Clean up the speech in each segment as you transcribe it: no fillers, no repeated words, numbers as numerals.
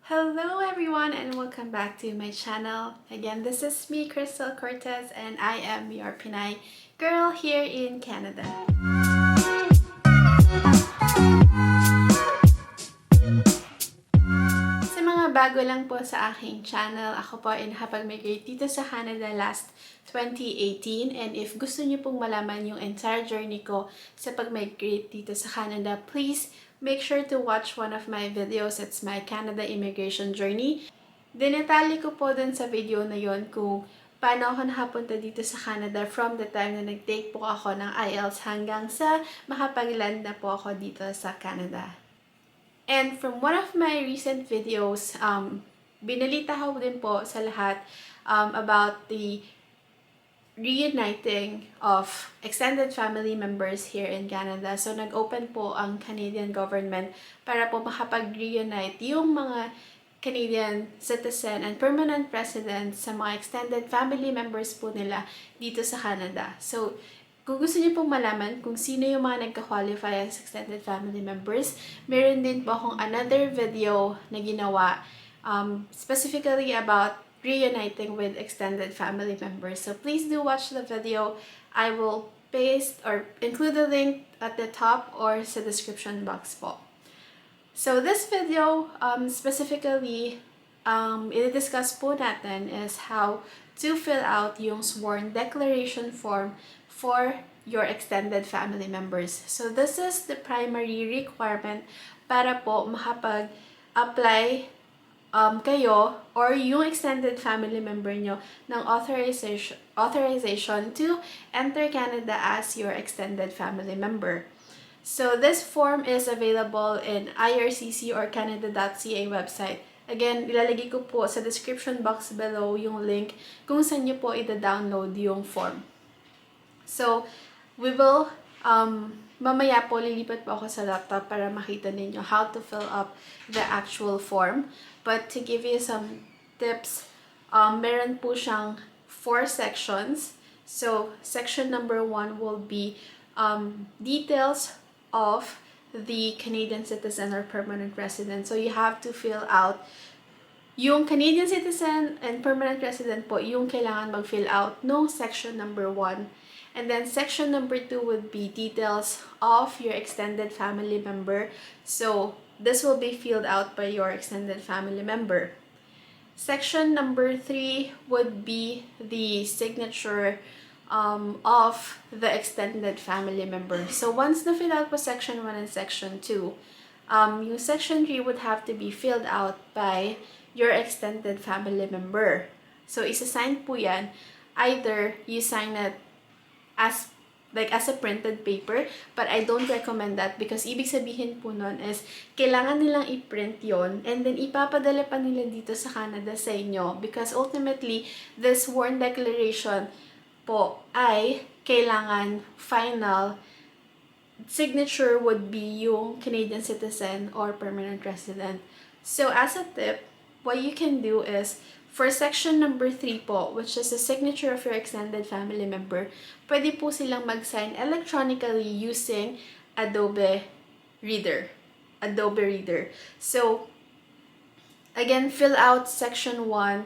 Hello everyone and welcome back to my channel. Again, this is me, Crystal Cortez, and I am your Pinay girl here in Canada. Sa mga bago lang po sa aking channel, ako po ay nakapag-migrate dito sa Canada last 2018, and if gusto niyo pong malaman yung entire journey ko sa pag-migrate dito sa Canada, please make sure to watch one of my videos. It's my Canada immigration journey. Dinetali ko po dun sa video na yon kung paano ako nakapunta dito sa Canada from the time na nag-take po ako ng IELTS hanggang sa makapag-land na po ako dito sa Canada. And from one of my recent videos, binalita ko din po sa lahat about the reuniting of extended family members here in Canada. So, nag-open po ang Canadian government para po makapag-reunite yung mga Canadian citizen and permanent residents sa mga extended family members po nila dito sa Canada. So, kung gusto niyo pong malaman kung sino yung mga nagka-qualify as extended family members, meron din po akong another video na ginawa specifically about reuniting with extended family members. So please do watch the video. I will paste or include the link at the top or sa description box po. So this video specifically i-discuss po natin is how to fill out yung sworn declaration form for your extended family members. So this is the primary requirement para po makapag-apply kayo or yung extended family member nyo ng authorization to enter Canada as your extended family member. So this form is available in IRCC or Canada.ca website. Again, ilalagay ko po sa description box below yung link kung saan nyo po ida-download yung form. So, we will, mamaya po, lilipat po ako sa laptop para makita ninyo how to fill up the actual form. But to give you some tips, meron po siyang 4 sections. So, section number 1 will be details of the Canadian citizen or permanent resident. So, you have to fill out yung Canadian citizen and permanent resident po, yung kailangan mag-fill out no section number 1. And then section number 2 would be details of your extended family member. So, this will be filled out by your extended family member. Section number 3 would be the signature of the extended family member. So, once na-fill out po section 1 and section 2, yung section 3 would have to be filled out by your extended family member. So, isa-sign po yan. Either you sign it as a printed paper, but I don't recommend that because ibig sabihin po nun is kailangan nilang i-print yon and then ipapadala pa nila dito sa Canada sa inyo because ultimately this sworn declaration po ay kailangan final signature would be yung Canadian citizen or permanent resident. So as a tip, what you can do is for section number 3 po, which is the signature of your extended family member, pwede po silang mag-sign electronically using Adobe Reader. So, again, fill out section 1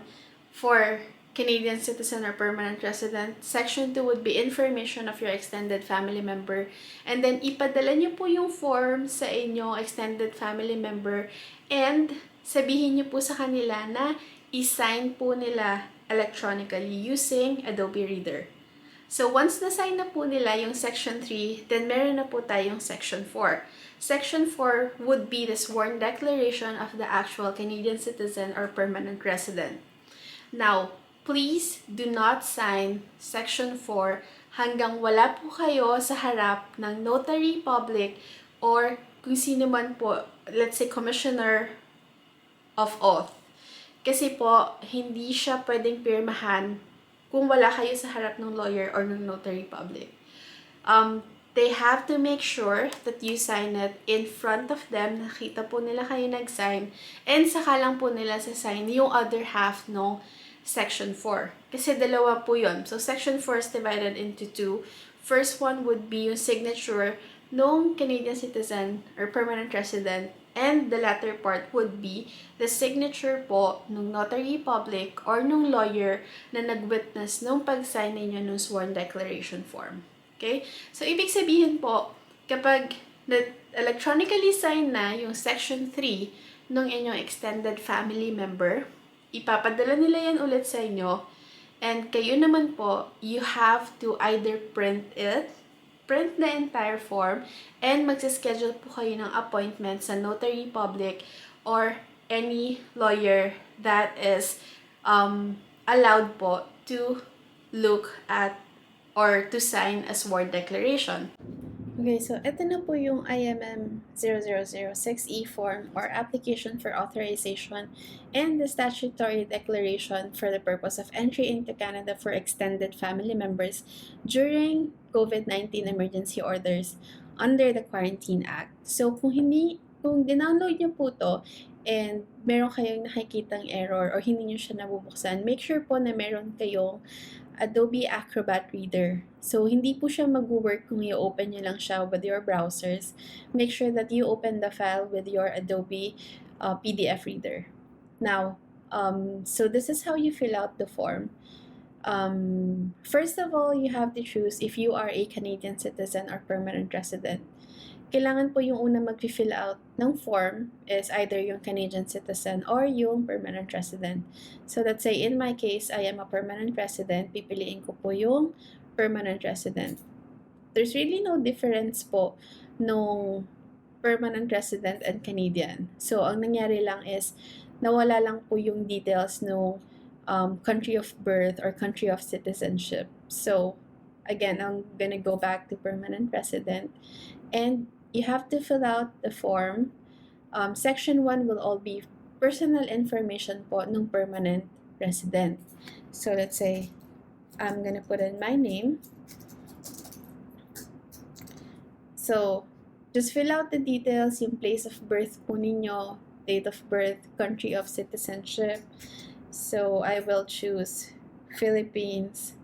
for Canadian citizen or permanent resident. Section 2 would be information of your extended family member. And then, ipadala nyo po yung form sa inyong extended family member and sabihin nyo po sa kanila na i-sign po nila electronically using Adobe Reader. So, once na-sign na po nila yung section 3, then meron na po tayong section 4. Section 4 would be the sworn declaration of the actual Canadian citizen or permanent resident. Now, please do not sign section 4 hanggang wala po kayo sa harap ng notary public or kung sino man po, let's say, commissioner of oath. Kasi po, hindi siya pwedeng pirmahan kung wala kayo sa harap ng lawyer or ng notary public. They have to make sure that you sign it in front of them, nakita po nila kayo nag-sign, and saka lang po nila sa-sign yung other half ng section 4. Kasi dalawa po yun. So, section 4 is divided into 2. First one would be yung signature ng Canadian citizen or permanent resident And the latter part would be the signature po ng notary public or nung lawyer na nag-witness nung pag-sign ninyo nung sworn declaration form. Okay? So, ibig sabihin po, kapag electronically sign na yung section 3 nung inyong extended family member, ipapadala nila yan ulit sa inyo, and kayo naman po, you have to either print the entire form, and magsischedule po kayo ng appointment sa notary public or any lawyer that is allowed po to look at or to sign a sworn declaration. Okay, so ito na po yung IMM0006E Form or Application for Authorization and the Statutory Declaration for the purpose of entry into Canada for extended family members during COVID-19 emergency orders under the Quarantine Act. So kung dinownload niyo po to and meron kayong nakikitang error or hindi niyo siya nabubuksan, make sure po na meron kayong Adobe Acrobat Reader. So, hindi po siya mag-work kung i-open nyo lang siya with your browsers. Make sure that you open the file with your Adobe PDF Reader. Now, so this is how you fill out the form. First of all, you have to choose if you are a Canadian citizen or permanent resident. Kailangan po yung una mag-fill out ng form is either yung Canadian citizen or yung permanent resident. So let's say in my case, I am a permanent resident, pipiliin ko po yung permanent resident. There's really no difference po nung permanent resident and Canadian. So ang nangyari lang is nawala lang po yung details no country of birth or country of citizenship. So again, I'm gonna go back to permanent resident, and you have to fill out the form. Section 1 will all be personal information po ng permanent resident. So let's say, I'm gonna put in my name. So, just fill out the details, yung place of birth po ninyo, date of birth, country of citizenship. So, I will choose Philippines.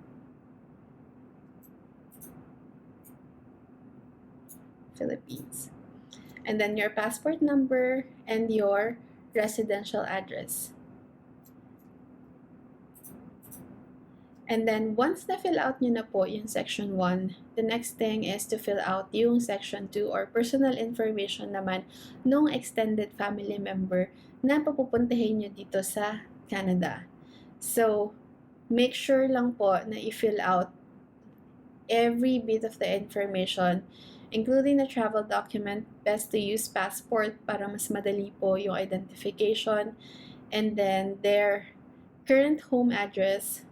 And then your passport number and your residential address. And then once na-fill out nyo na po yung section 1, the next thing is to fill out yung section 2 or personal information naman nung extended family member na papupuntahin nyo dito sa Canada. So, make sure lang po na i-fill out every bit of the information, including the travel document. Best to use passport para mas madali po yung identification, and then their current home address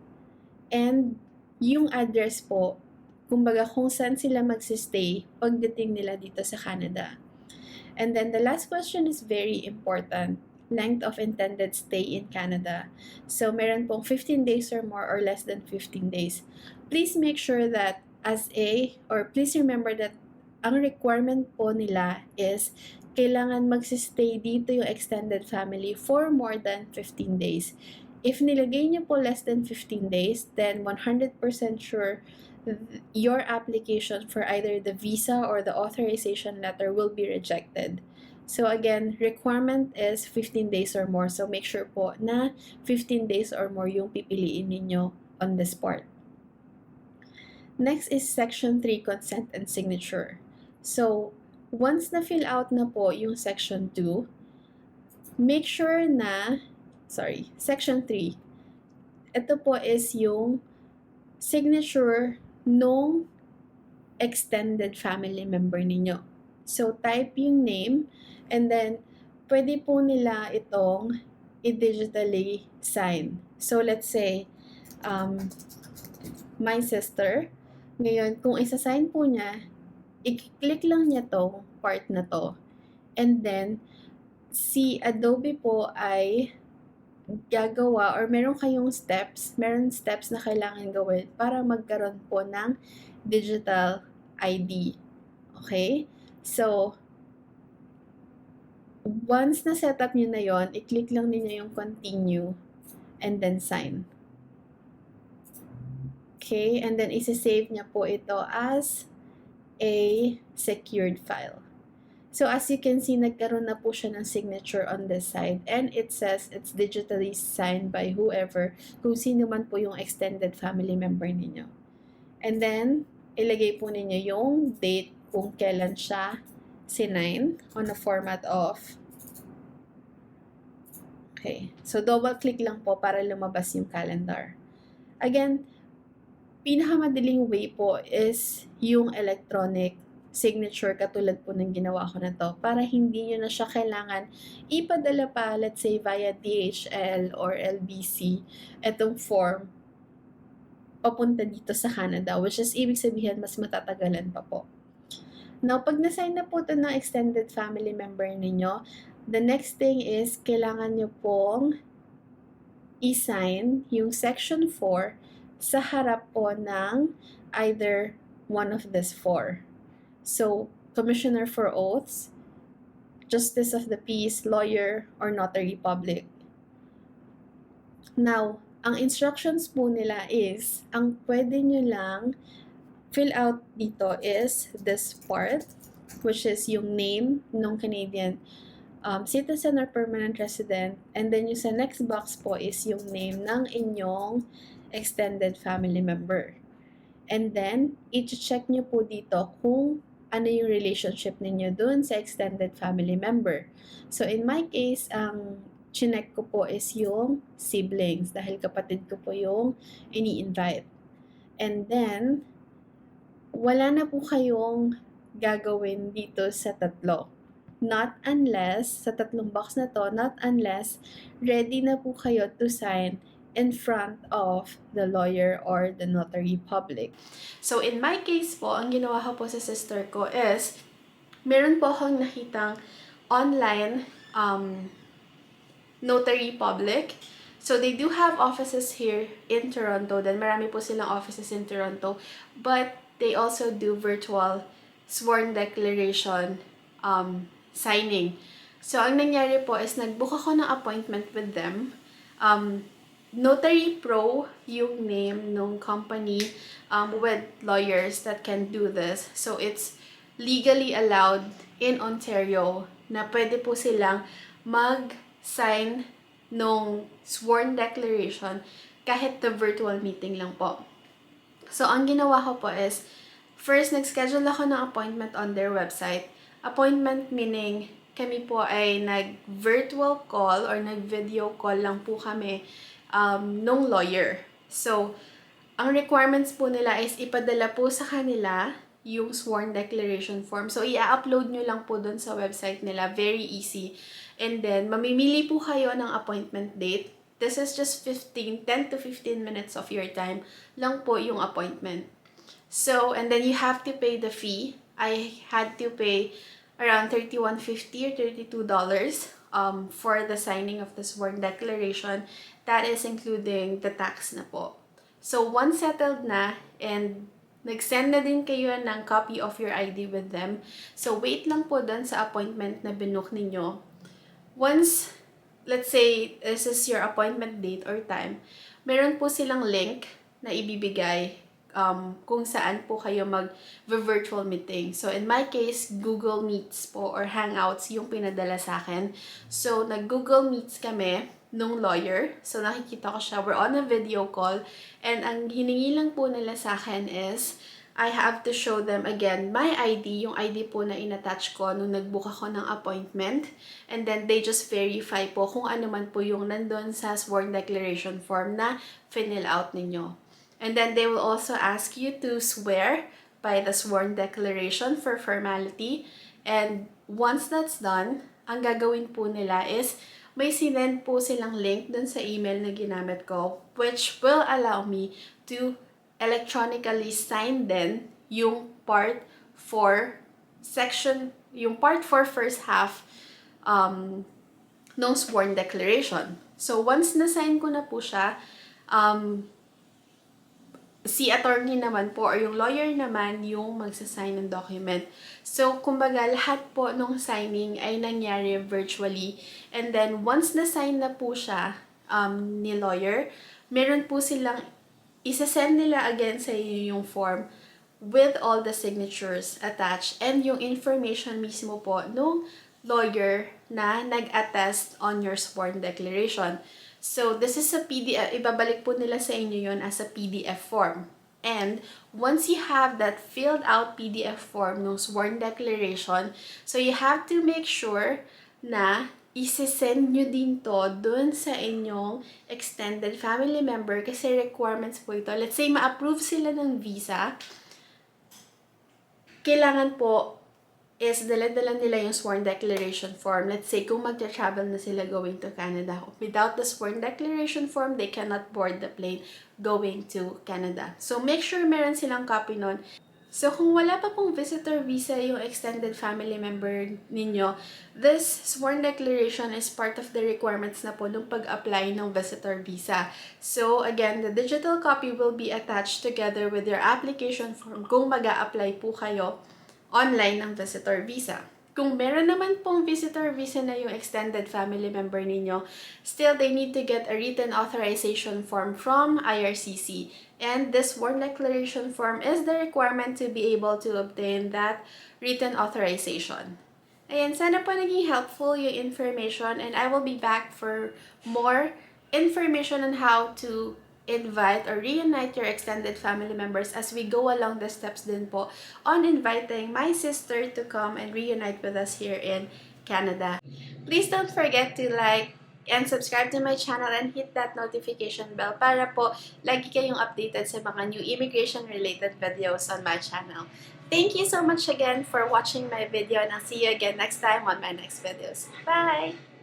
and yung address po, kumbaga kung saan sila magsistay pagdating nila dito sa Canada. And then the last question is very important, length of intended stay in Canada. So meron pong 15 days or more or less than 15 days. Please make sure that please remember that ang requirement po nila is kailangan magsistay dito yung extended family for more than 15 days. If nilagay niyo po less than 15 days, then 100% sure your application for either the visa or the authorization letter will be rejected. So again, requirement is 15 days or more. So make sure po na 15 days or more yung pipiliin ninyo on this part. Next is Section 3, Consent and Signature. So, once na-fill out na po yung Section 2, make sure na, Section 3, ito po is yung signature nung extended family member ninyo. So, type yung name, and then, pwede po nila itong i-digitally sign. So, let's say, my sister. Ngayon, kung isa-sign po niya, i-click lang niya to part na to. And then, si Adobe po ay gagawa or meron steps na kailangan gawin para magkaroon po ng digital ID. Okay? So, once na setup niyo na yon, i-click lang niyo yung continue and then sign. Okay, and then isa-save niya po ito as a secured file. So as you can see, nagkaroon na po siya ng signature on this side. And it says it's digitally signed by whoever, kung sino man po yung extended family member ninyo. And then, ilagay po ninyo yung date kung kailan siya sinign on a format of. Okay. So double click lang po para lumabas yung calendar. Again, pinakamadaling way po is yung electronic signature katulad po ng ginawa ko na to para hindi nyo na siya kailangan ipadala pa, let's say via DHL or LBC, etong form papunta dito sa Canada, which is ibig sabihin mas matatagalan pa po. Now, pag na-sign na po ito ng extended family member ninyo, the next thing is kailangan nyo pong i-sign yung Section 4 sa harap po ng either one of these four. So, Commissioner for Oaths, Justice of the Peace, Lawyer, or Notary Public. Now, ang instructions po nila is, ang pwede nyo lang fill out dito is this part, which is yung name ng Canadian citizen or permanent resident, and then yung sa next box po is yung name ng inyong extended family member. And then, i-check nyo po dito kung ano yung relationship ninyo dun sa extended family member. So, in my case, ang chinek ko po is yung siblings dahil kapatid ko po yung ini-invite. And then, wala na po kayong gagawin dito sa tatlo. Not unless, sa tatlong box na to, not unless ready na po kayo to sign in front of the lawyer or the notary public. So, in my case po, ang ginawa ko po sa sister ko is, meron po akong nakitang online notary public. So, they do have offices here in Toronto. Then, marami po silang offices in Toronto. But, they also do virtual sworn declaration signing. So, ang nangyari po is, nag-book ako ng appointment with them. Notary Pro yung name ng company with lawyers that can do this. So, it's legally allowed in Ontario na pwede po silang mag-sign nung sworn declaration kahit the virtual meeting lang po. So, ang ginawa ko po is, first, nag-schedule ako ng appointment on their website. Appointment meaning, kami po ay nag-virtual call or nag-video call lang po kami nung lawyer. So, ang requirements po nila is ipadala po sa kanila yung sworn declaration form. So, i-upload nyo lang po dun sa website nila. Very easy. And then, mamimili po kayo ng appointment date. This is just 10 to 15 minutes of your time lang po yung appointment. So, and then you have to pay the fee. I had to pay around $31.50 or $32 for the signing of the sworn declaration. That is including the tax na po. So, once settled na and nag-send na din kayo ng copy of your ID with them. So, wait lang po dun sa appointment na binook ninyo. Once, let's say, this is your appointment date or time, meron po silang link na ibibigay kung saan po kayo mag-virtual meeting. So, in my case, Google Meets po or Hangouts yung pinadala sa akin. So, nag-Google Meets kami nung lawyer. So, nakikita ko siya. We're on a video call. And ang hiningi lang po nila sa akin is, I have to show them again my ID, yung ID po na inattach ko nung nag-book ako ng appointment. And then, they just verify po kung ano man po yung nandun sa sworn declaration form na fill out ninyo. And then, they will also ask you to swear by the sworn declaration for formality. And once that's done, ang gagawin po nila is, may sinend po silang link dun sa email na ginamit ko, which will allow me to electronically sign din yung part 4 section, yung part 4 first half ng sworn declaration. So, once na-sign ko na po siya, si attorney naman po or yung lawyer naman yung magsasign ng document. So, kumbaga, lahat po nung signing ay nangyari virtually. And then, once na-sign na po siya ni lawyer, meron po silang isa-send nila again sa iyo yung form with all the signatures attached and yung information mismo po nung lawyer na nag-attest on your sworn declaration. So, this is a PDF. Ibabalik po nila sa inyo yun as a PDF form. And once you have that filled out PDF form ng sworn declaration, so you have to make sure na isi-send nyo din to dun sa inyong extended family member kasi requirements po ito. Let's say ma-approve sila ng visa, kailangan po is dala-dala nila yung sworn declaration form. Let's say, kung magta-travel na sila going to Canada. Without the sworn declaration form, they cannot board the plane going to Canada. So, make sure meron silang copy nun. So, kung wala pa pong visitor visa yung extended family member ninyo, this sworn declaration is part of the requirements na po nung pag-apply ng visitor visa. So, again, the digital copy will be attached together with your application form kung mag-a-apply po kayo online ng visitor visa. Kung meron naman pong visitor visa na yung extended family member ninyo, still they need to get a written authorization form from IRCC. And this sworn declaration form is the requirement to be able to obtain that written authorization. Ayan, sana po naging helpful yung information and I will be back for more information on how to invite or reunite your extended family members as we go along the steps din po on inviting my sister to come and reunite with us here in Canada. Please don't forget to like and subscribe to my channel and hit that notification bell para po lagi kayong updated sa mga new immigration related videos on my channel. Thank you so much again for watching my video and I'll see you again next time on my next videos. Bye!